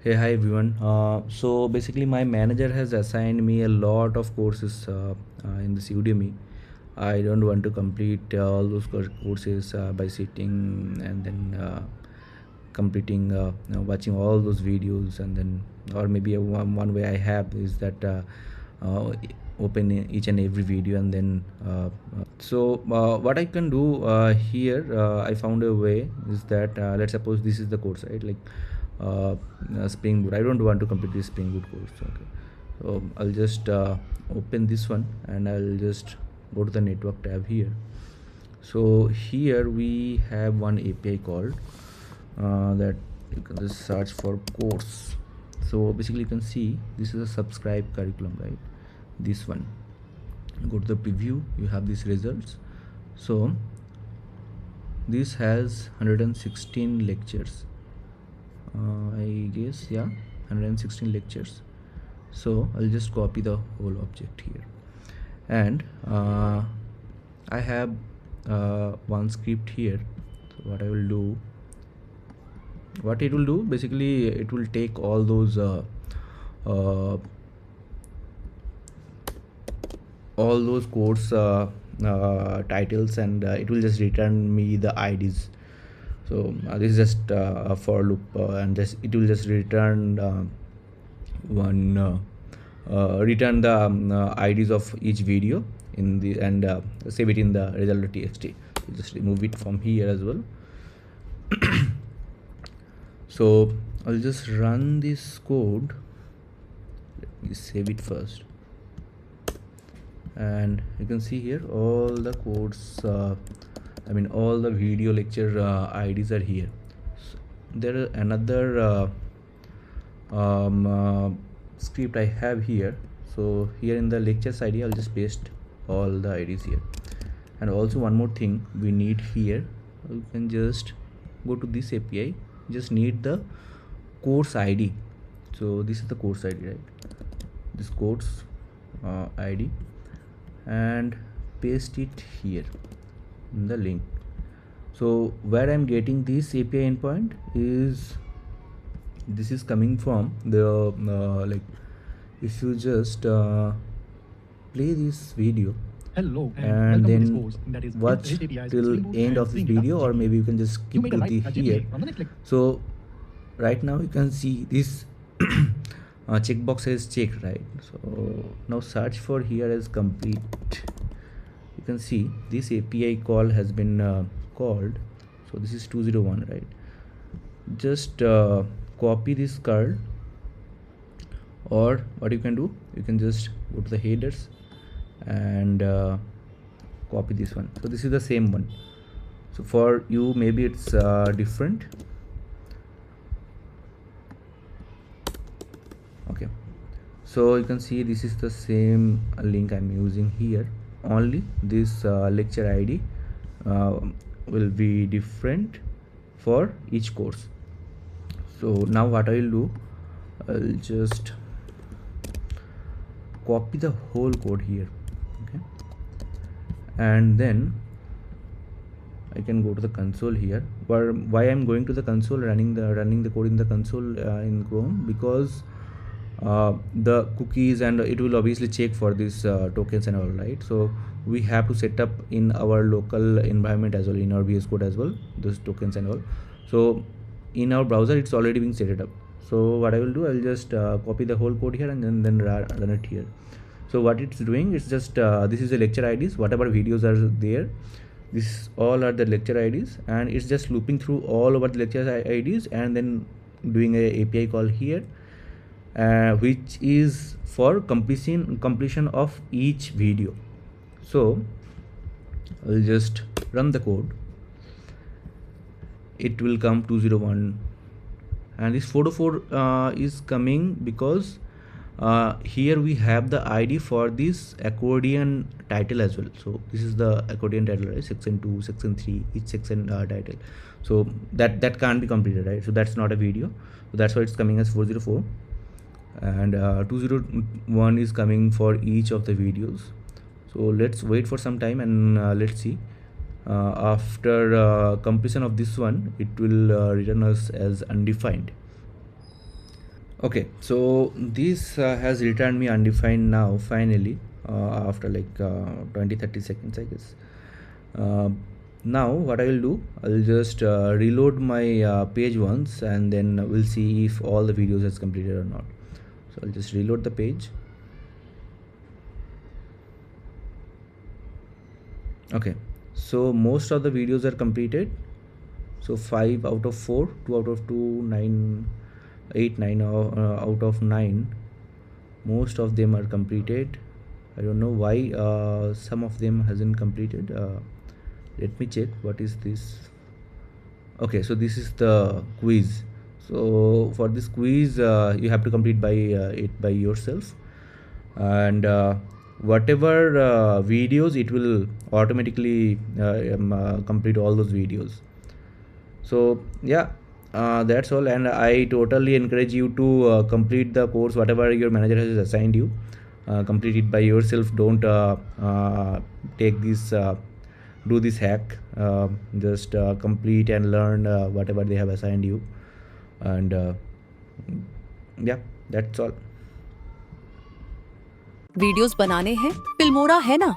Hey, hi everyone. So basically, my manager has assigned me a lot of courses in this Udemy. I don't want to complete all those courses by sitting and then completing, watching all those videos, and then, or maybe one way I have is that uh, open each and every video and then. What I can do here, I found a way is that let's suppose this is the course, right? Like uh, Spring Boot. I don't want to complete this Spring Boot course. Okay, so I'll just open this one and I'll just go to the network tab here. So here we have one API called that you can just search for course. So basically, you can see this is a subscribe curriculum, right? This one. Go to the preview. You have these results. So this has 116 lectures. I guess, yeah, 116 lectures. So I'll just copy the whole object here, and I have one script here. So what it will do basically, it will take all those uh, course titles, and it will just return me the IDs. So this is just a for loop, and just it will just return one return the IDs of each video in the, and save it in the result.txt. So just remove it from here as well. So I'll just run this code. Let me save it first, and you can see here all the codes, all the video lecture IDs are here. So there are another script I have here. So here in the lectures ID, I'll just paste all the IDs here. And also one more thing we need here, you can just go to this API, just need the course ID. So this is the course ID, right? This course ID, and paste it here in the link. So where I'm getting this API endpoint is, this is coming from the like, if you just play this video. Hello, and welcome to this then course that is watch APIs, till Spring Boot end and of this Spring Data video, or GPU. maybe you can just skip You make to a the right here. on the next click. So right now you can see this checkbox is checked, right? So now search for here as complete. You can see this API call has been called. So this is 201, right? Just copy this curl, or what you can do, you can just go to the headers and copy this one. So this is the same one. So for you maybe it's different. Okay, so you can see this is the same link I'm using here, only this lecture ID will be different for each course. So now what I will do, I'll just copy the whole code here. Okay, and then I can go to the console here. Why I'm going to the console, running the code in the console in Chrome, because the cookies, and it will obviously check for these tokens and all, right? So we have to set up in our local environment as well, in our VS Code as well, those tokens and all. So in our browser it's already being set up. So what I will do, I'll just copy the whole code here and then run it here. So what it's doing is just this is the lecture IDs, whatever videos are there, this all are the lecture IDs, and it's just looping through all over the lecture IDs and then doing a API call here, which is for completion of each video. So I'll just run the code. It will come 201, and this 404 is coming because here we have the ID for this accordion title as well. So this is the accordion title, right? Section 2, section 3, each section title. So that can't be completed, right? So that's not a video, so that's why it's coming as 404, and 201 is coming for each of the videos. So let's wait for some time, and let's see. After completion of this one, it will return us as undefined. Okay, so this has returned me undefined now finally, after like 20-30 seconds, I guess. uh, Now what I will do, I'll just reload my page once, and then we'll see if all the videos has completed or not. So I'll just reload the page. Okay, so most of the videos are completed. So 5 out of 4, 2 out of 2, 9, 8, 9 out of 9, most of them are completed. I don't know why some of them hasn't completed. Let me check what is this. Okay, so this is the quiz. So for this quiz, you have to complete by it by yourself, and whatever videos, it will automatically complete all those videos. So yeah, that's all, and I totally encourage you to complete the course whatever your manager has assigned you. Complete it by yourself. Don't take this do this hack. Just complete and learn whatever they have assigned you, and yeah, that's all. Videos बनाने हैं, Filmora है ना।